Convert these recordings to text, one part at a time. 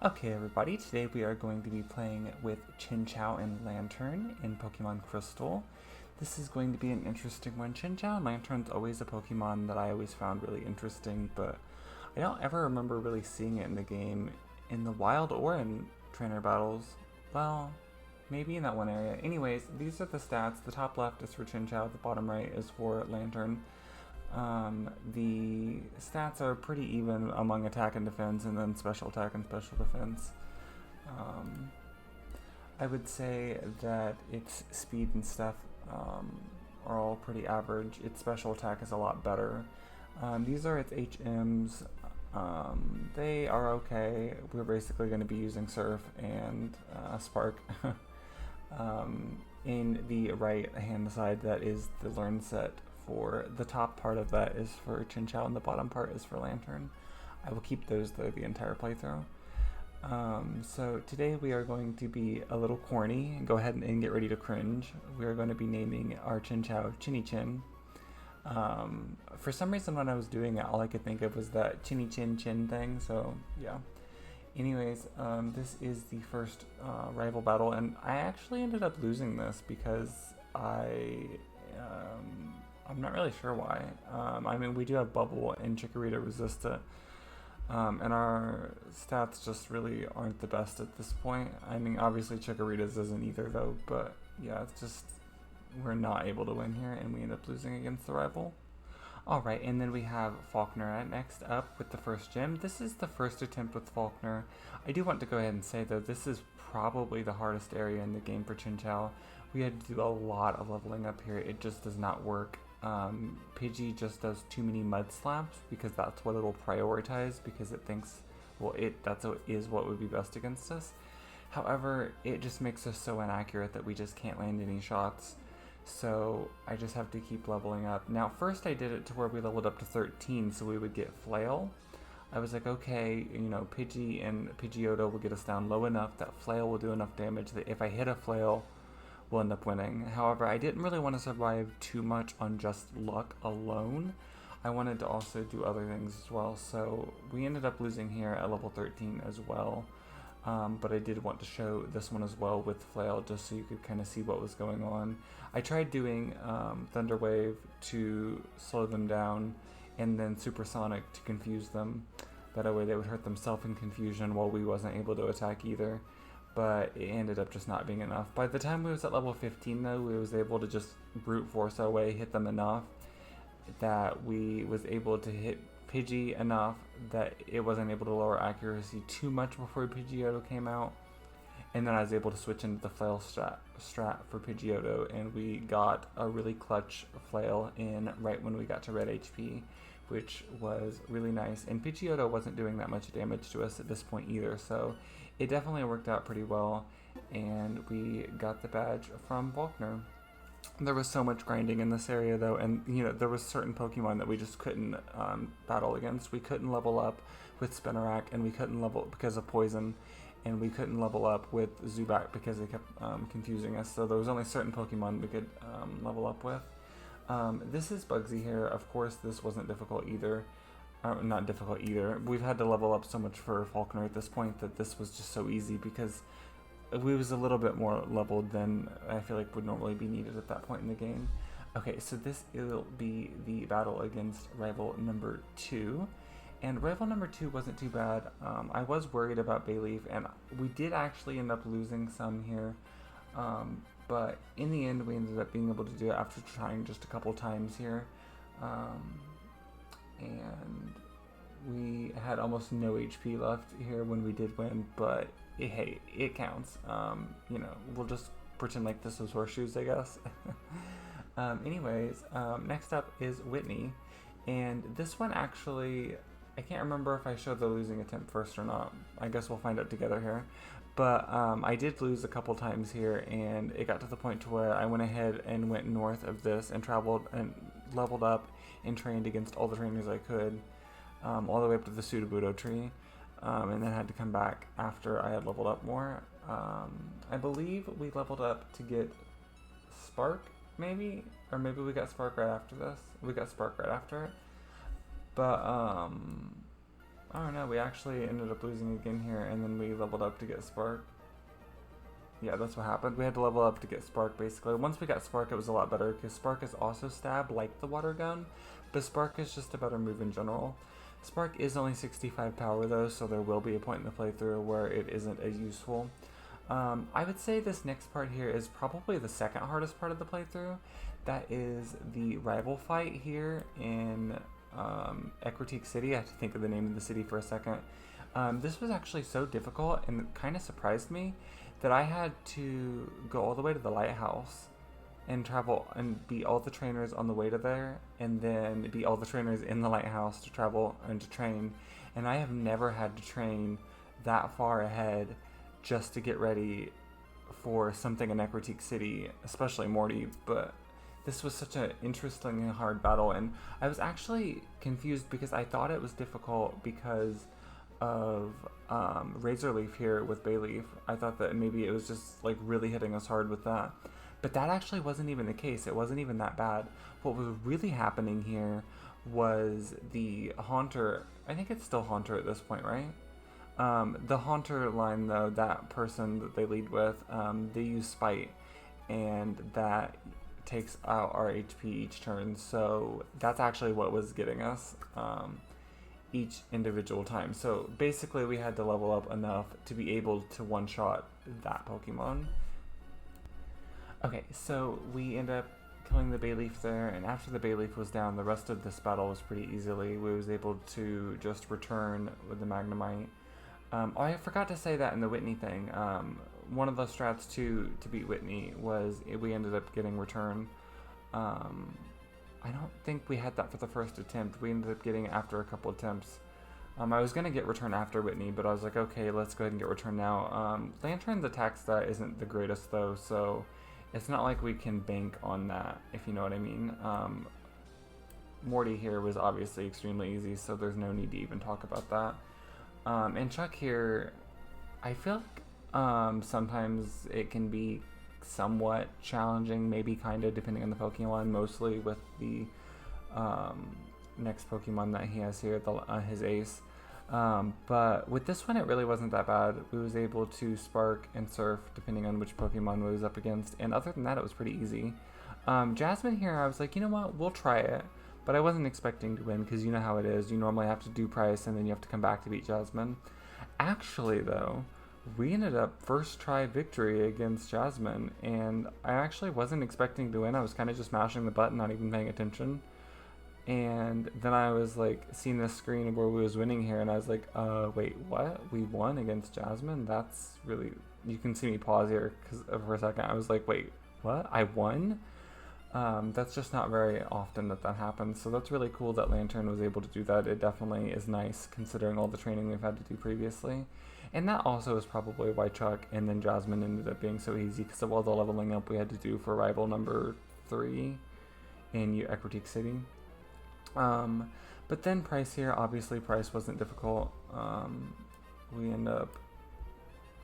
Okay, everybody, today we are going to be playing with Chinchow and Lanturn in Pokemon Crystal. This is going to be an interesting one. Chinchow and Lanturn's always a Pokemon that I always found really interesting, but I don't ever remember really seeing it in the game in the wild or in trainer battles. Well, maybe in that one area. Anyways, these are the stats. The top left is for Chinchow, the bottom right is for Lanturn. The stats are pretty even among attack and defense, and then special attack and special defense. Um, I would say that its speed and stuff are all pretty average. Its special attack is a lot better. These are its HMs. They are okay. We're basically going to be using Surf and Spark. In the right hand side, that is the learn set. For the top part of that is for Chinchow and the bottom part is for Lanturn. I will keep those though the entire playthrough. So today we are going to be a little corny. Go ahead and get ready to cringe. We are going to be naming our Chinchow Chinny Chin. For some reason when I was doing it, all I could think of was that Chinny Chin Chin thing, so yeah. Anyways, this is the first rival battle, and I actually ended up losing this because I'm not really sure why. I mean, we do have Bubble and Chikorita resist it, and our stats just really aren't the best at this point. I mean, obviously Chikorita's isn't either though, but yeah, it's just we're not able to win here, and we end up losing against the rival. Alright, and then we have Faulkner next up with the first gym. This is the first attempt with Faulkner. I do want to go ahead and say though, this is probably the hardest area in the game for Chinchow. We had to do a lot of leveling up here. It just does not work. Pidgey just does too many mud slaps because that's what it'll prioritize because it thinks, well, is what would be best against us. However, it just makes us so inaccurate that we just can't land any shots. So I just have to keep leveling up. Now, first I did it to where we leveled up to 13 so we would get Flail. I was like, okay, you know, Pidgey and Pidgeotto will get us down low enough that Flail will do enough damage that if I hit a Flail, we'll end up winning. However, I didn't really want to survive too much on just luck alone. I wanted to also do other things as well, so we ended up losing here at level 13 as well. But I did want to show this one as well with Flail just so you could kind of see what was going on. I tried doing Thunder Wave to slow them down and then Supersonic to confuse them. That way they would hurt themselves in confusion while we wasn't able to attack either. But it ended up just not being enough. By the time we was at level 15 though, we was able to just brute force our way, hit them enough that we was able to hit Pidgey enough that it wasn't able to lower accuracy too much before Pidgeotto came out. And then I was able to switch into the Flail strat for Pidgeotto, and we got a really clutch Flail in right when we got to red HP, which was really nice. And Pidgeotto wasn't doing that much damage to us at this point either, so it definitely worked out pretty well, and we got the badge from Faulkner. There was so much grinding in this area though, and you know, there was certain Pokemon that we just couldn't battle against. We couldn't level up with Spinarak, and we couldn't level because of poison, and we couldn't level up with Zubat because they kept confusing us. So there was only certain Pokemon we could level up with. This is Bugsy here. Of course, this wasn't difficult either. Not difficult either. We've had to level up so much for Faulkner at this point that this was just so easy because we was a little bit more leveled than I feel like would normally be needed at that point in the game. Okay, so this will be the battle against rival number 2. And rival number 2 wasn't too bad. I was worried about Bayleaf, and we did actually end up losing some here. But in the end, we ended up being able to do it after trying just a couple times here. And we had almost no HP left here when we did win, but hey, it counts. You know, we'll just pretend like this was horseshoes, I guess. Anyways, next up is Whitney, and this one actually, I can't remember if I showed the losing attempt first or not. I guess we'll find out together here. But I did lose a couple times here, and it got to the point to where I went ahead and went north of this and traveled and leveled up and trained against all the trainers I could, all the way up to the Sudowoodo tree. And then had to come back after I had leveled up more. I believe we leveled up to get Spark, maybe? Or maybe we got Spark right after this. We got Spark right after it. But, Oh no, we actually ended up losing again here, and then we leveled up to get Spark. Yeah, that's what happened. We had to level up to get Spark, basically. Once we got Spark, it was a lot better, because Spark is also stab, like the water gun, but Spark is just a better move in general. Spark is only 65 power, though, so there will be a point in the playthrough where it isn't as useful. I would say this next part here is probably the second hardest part of the playthrough. That is the rival fight here in Ecritique City. I have to think of the name of the city for a second. This was actually so difficult, and it kind of surprised me that I had to go all the way to the lighthouse and travel and beat all the trainers on the way to there, and then beat all the trainers in the lighthouse to travel and to train. And I have never had to train that far ahead just to get ready for something in Ecritique City, especially Morty, but this was such an interesting and hard battle, and I was actually confused because I thought it was difficult because of Razorleaf here with Bayleaf. I thought that maybe it was just like really hitting us hard with that, but that actually wasn't even the case. It wasn't even that bad. What was really happening here was the Haunter, I think it's still Haunter at this point, right? The Haunter line, though, that person that they lead with, they use Spite, and that takes out our HP each turn, so that's actually what was getting us each individual time. So basically we had to level up enough to be able to one-shot that Pokemon. Okay, so we end up killing the Bayleaf there, and after the Bayleaf was down, the rest of this battle was pretty easily. We was able to just return with the Magnemite. Oh, I forgot to say that in the Whitney thing. One of the strats to beat Whitney was we ended up getting return. I don't think we had that for the first attempt. We ended up getting it after a couple attempts. I was going to get return after Whitney, but I was like, okay, let's go ahead and get return now. Lanturn's attack stat isn't the greatest, though, so it's not like we can bank on that, if you know what I mean. Morty here was obviously extremely easy, so there's no need to even talk about that. And Chuck here, I feel like sometimes it can be somewhat challenging, maybe kind of, depending on the Pokemon, mostly with the next Pokemon that he has here, his Ace. But with this one, it really wasn't that bad. We was able to Spark and Surf, depending on which Pokemon we was up against, and other than that, it was pretty easy. Jasmine here, I was like, you know what, we'll try it. But I wasn't expecting to win, because you know how it is. You normally have to do Price, and then you have to come back to beat Jasmine. Actually, though, we ended up first try victory against Jasmine, and I actually wasn't expecting to win. I was kind of just mashing the button, not even paying attention. And then I was like, seeing this screen where we was winning here, and I was like, wait, what? We won against Jasmine? That's really... You can see me pause here for a second. I was like, wait, what? I won? That's just not very often that happens, so that's really cool that Lanturn was able to do that. It definitely is nice considering all the training we've had to do previously, and that also is probably why Chuck and then Jasmine ended up being so easy, because of all the leveling up we had to do for rival number 3 in Ecritique City. But then Price here, obviously Price wasn't difficult. We end up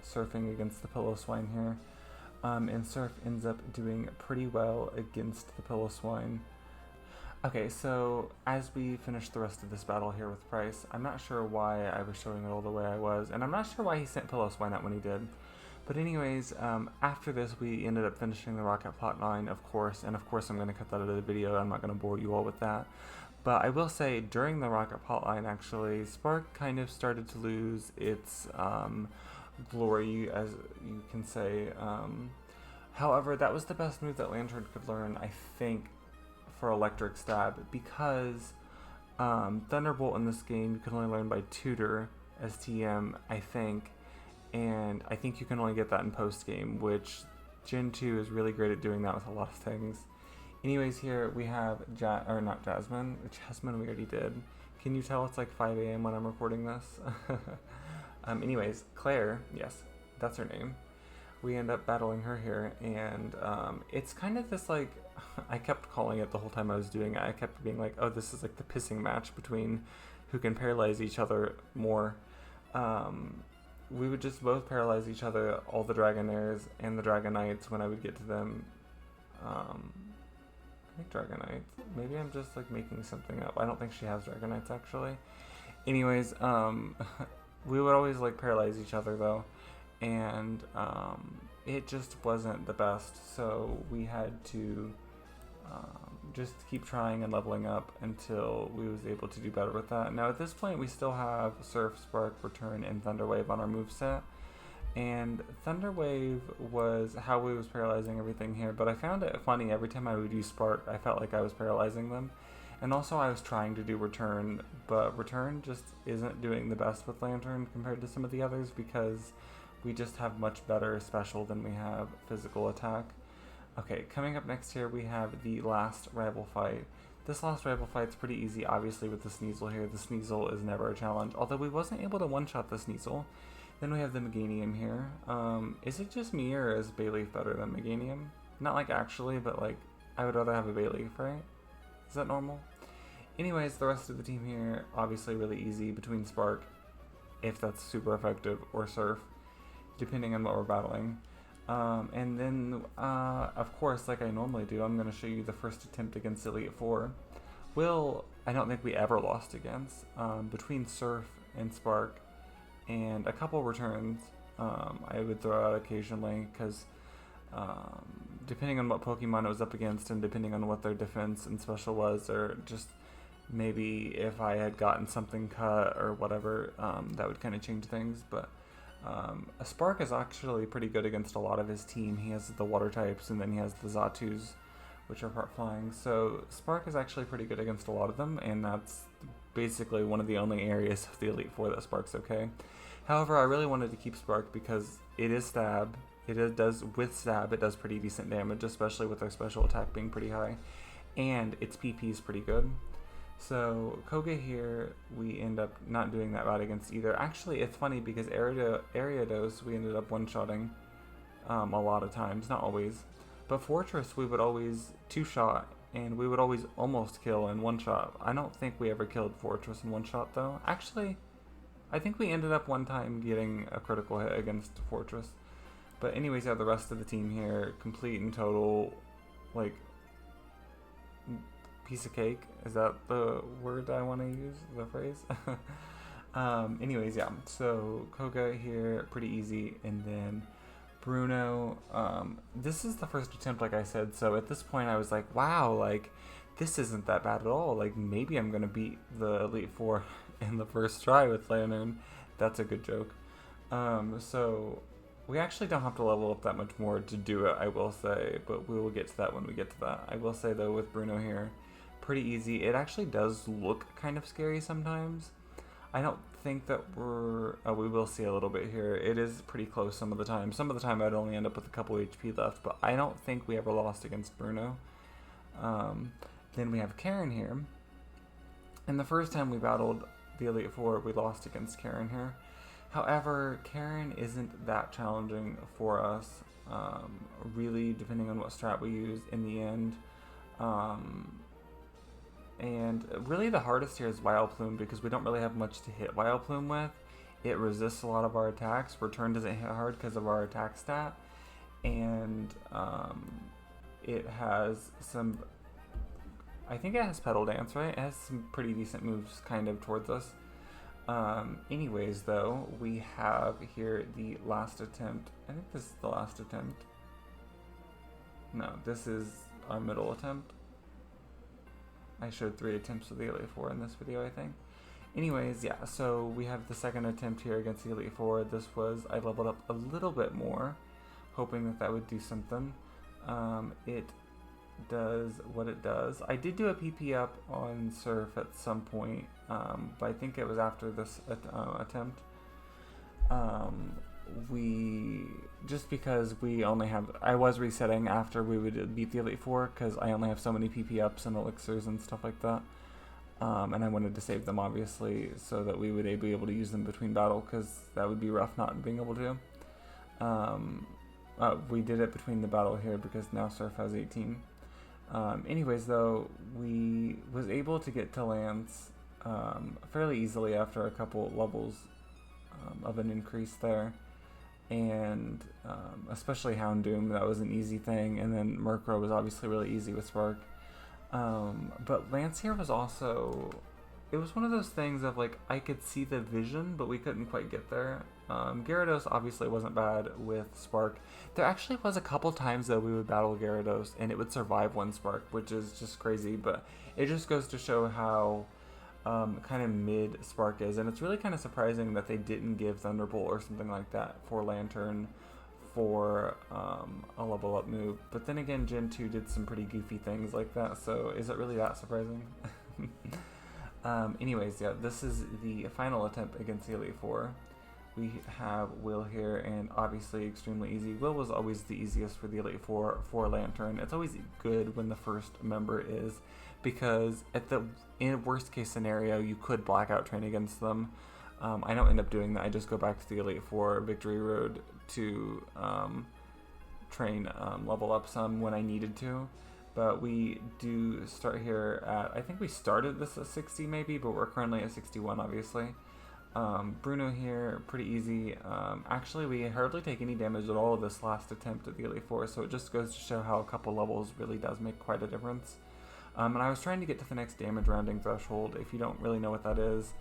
surfing against the Pillow-Swine here. And Surf ends up doing pretty well against the Pillow-Swine. Okay, so as we finish the rest of this battle here with Price, I'm not sure why I was showing it all the way I was, and I'm not sure why he sent Pillow-Swine out when he did. But anyways, after this, we ended up finishing the Rocket Plotline, of course, and of course I'm going to cut that out of the video. I'm not going to bore you all with that. But I will say, during the Rocket Plotline, actually, Spark kind of started to lose its glory, as you can say. However, that was the best move that Lanturn could learn, I think, for Electric Stab, because Thunderbolt in this game you can only learn by Tutor as TM, I think, and I think you can only get that in post-game, which Gen 2 is really great at doing that with a lot of things. Anyways, here we have Jasmine we already did. Can you tell it's like 5 a.m. when I'm recording this? Anyways, Claire, yes, that's her name. We end up battling her here, and it's kind of this, like, I kept calling it the whole time I was doing it. I kept being like, oh, this is like the pissing match between who can paralyze each other more. We would just both paralyze each other, all the Dragonairs and the Dragonites, when I would get to them. I think Dragonites. Maybe I'm just like making something up. I don't think she has Dragonites, actually. Anyways, we would always like paralyze each other though, and it just wasn't the best. So we had to just keep trying and leveling up until we was able to do better with that. Now at this point, we still have Surf, Spark, Return, and Thunder Wave on our moveset. And Thunder Wave was how we was paralyzing everything here, but I found it funny every time I would use Spark, I felt like I was paralyzing them. And also I was trying to do Return, but Return just isn't doing the best with Lanturn compared to some of the others because we just have much better special than we have physical attack. Okay, coming up next here we have the last rival fight. This last rival fight's pretty easy, obviously with the Sneasel here. The Sneasel is never a challenge, although we wasn't able to one-shot the Sneasel. Then we have the Meganium here. Is it just me or is Bayleaf better than Meganium? Not like actually, but like I would rather have a Bayleaf, right? Is that normal? Anyways, the rest of the team here, obviously really easy between Spark, if that's super effective, or Surf, depending on what we're battling. And then, of course, like I normally do, I'm going to show you the first attempt against Elite Four. I don't think we ever lost against. Between Surf and Spark, and a couple returns I would throw out occasionally because depending on what Pokemon it was up against and depending on what their defense and special was, or just maybe if I had gotten something cut or whatever, that would kind of change things. But a Spark is actually pretty good against a lot of his team. He has the water types and then he has the Zatus, which are part flying. So Spark is actually pretty good against a lot of them, and that's basically one of the only areas of the Elite Four that Spark's okay. However, I really wanted to keep Spark because it is stab. With stab, it does pretty decent damage, especially with our special attack being pretty high. And its PP is pretty good. So Koga here, we end up not doing that bad against either. Actually, it's funny because Ariados, we ended up one-shotting a lot of times, not always. But Fortress, we would always two-shot, and we would always almost kill in one-shot. I don't think we ever killed Fortress in one-shot, though. Actually, I think we ended up one time getting a critical hit against Fortress. But anyways, yeah, the rest of the team here, complete and total, like, piece of cake. Is that the word I want to use? The phrase? Anyways, yeah. So Koga here, pretty easy. And then Bruno. This is the first attempt, like I said. So at this point, I was like, wow, like, this isn't that bad at all. Like, maybe I'm going to beat the Elite Four in the first try with Lanturn. That's a good joke. So we actually don't have to level up that much more to do it, I will say. But we will get to that when we get to that. I will say, though, with Bruno here, pretty easy. It actually does look kind of scary sometimes. I don't think that we will see a little bit here. It is pretty close some of the time. Some of the time I'd only end up with a couple HP left, but I don't think we ever lost against Bruno. Then we have Karen here. And the first time we battled the Elite Four, we lost against Karen here. However, Karen isn't that challenging for us, really, depending on what strat we use in the end. And really the hardest here is Vileplume because we don't really have much to hit Vileplume with. It resists a lot of our attacks. Return doesn't hit hard because of our attack stat. And it has some... I think it has Petal Dance, right? It has some pretty decent moves kind of towards us. Anyways, though, we have here the last attempt. I think this is the last attempt. No, this is our middle attempt. I showed 3 attempts with the Elite Four in this video, I think. Anyways, yeah, so we have the second attempt here against the Elite Four. This was, I leveled up a little bit more, hoping that that would do something. It does what it does. I did do a PP up on Surf at some point, but I think it was after this attempt. Just because we only have, I was resetting after we would beat the Elite Four because I only have so many PP ups and elixirs and stuff like that. And I wanted to save them obviously so that we would be able to use them between battle because that would be rough not being able to. We did it between the battle here because now Surf has 18. Anyways, though, we was able to get to Lance fairly easily after a couple levels of an increase there. And especially Houndoom, that was an easy thing. And then Murkrow was obviously really easy with Spark. But Lance here was also it was one of those things of like I could see the vision, but we couldn't quite get there. Gyarados obviously wasn't bad with Spark. There actually was a couple times though we would battle Gyarados and it would survive one Spark, which is just crazy. But it just goes to show how kind of mid Spark is, and it's really kind of surprising that they didn't give Thunderbolt or something like that for Lanturn for a level up move. But then again, Gen 2 did some pretty goofy things like that, so is it really that surprising? Anyways, yeah, this is the final attempt against the Elite Four. We have Will here, and obviously extremely easy. Will was always the easiest for the Elite Four for Lanturn. It's always good when the first member is, because in a worst case scenario, you could blackout train against them. I don't end up doing that. I just go back to the Elite Four Victory Road to train level up some when I needed to. But we do start here at, I think we started this at 60 maybe, but we're currently at 61 obviously. Bruno here, pretty easy. Actually, we hardly take any damage at all this last attempt at the Elite Four, so it just goes to show how a couple levels really does make quite a difference. And I was trying to get to the next damage rounding threshold. If you don't really know what that is,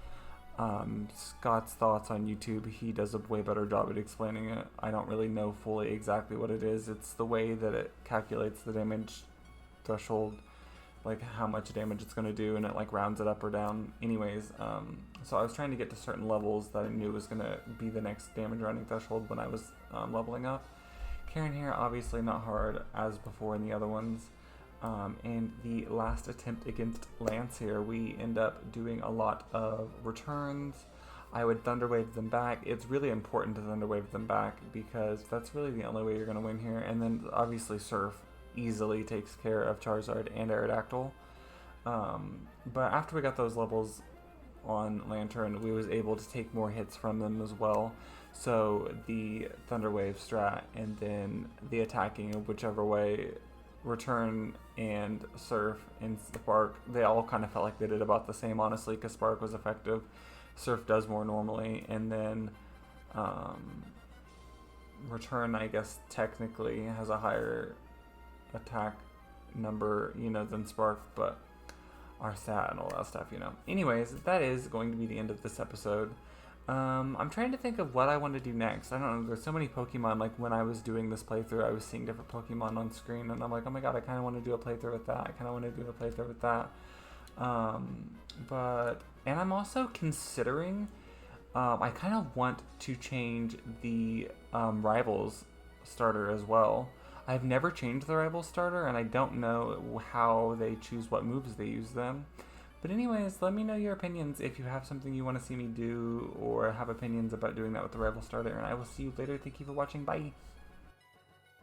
Scott's Thoughts on YouTube, he does a way better job at explaining it. I don't really know fully exactly what it is. It's the way that it calculates the damage threshold, like how much damage it's going to do, and it like rounds it up or down. Anyways, so I was trying to get to certain levels that I knew was going to be the next damage rounding threshold when I was leveling up. Karen here, obviously not hard as before in the other ones. And the last attempt against Lance here, we end up doing a lot of returns. I would Thunder Wave them back. It's really important to Thunder Wave them back because that's really the only way you're going to win here. And then obviously Surf easily takes care of Charizard and Aerodactyl. But after we got those levels on Lanturn, we was able to take more hits from them as well. So the Thunder Wave strat and then the attacking of whichever way, Return and Surf and Spark, they all kind of felt like they did about the same, honestly, because Spark was effective. Surf does more normally, and then Return, I guess, technically has a higher attack number, you know, than Spark, but our stat and all that stuff, you know. Anyways, that is going to be the end of this episode. I'm trying to think of what I want to do next. I don't know, there's so many Pokemon. Like when I was doing this playthrough, I was seeing different Pokemon on screen, and I'm like, oh my god, I kind of want to do a playthrough with that. I kind of want to do a playthrough with that. And I'm also considering, I kind of want to change the Rivals starter as well. I've never changed the Rivals starter, and I don't know how they choose what moves they use them. But anyways, let me know your opinions if you have something you want to see me do or have opinions about doing that with the Rival starter. And I will see you later. Thank you for watching. Bye.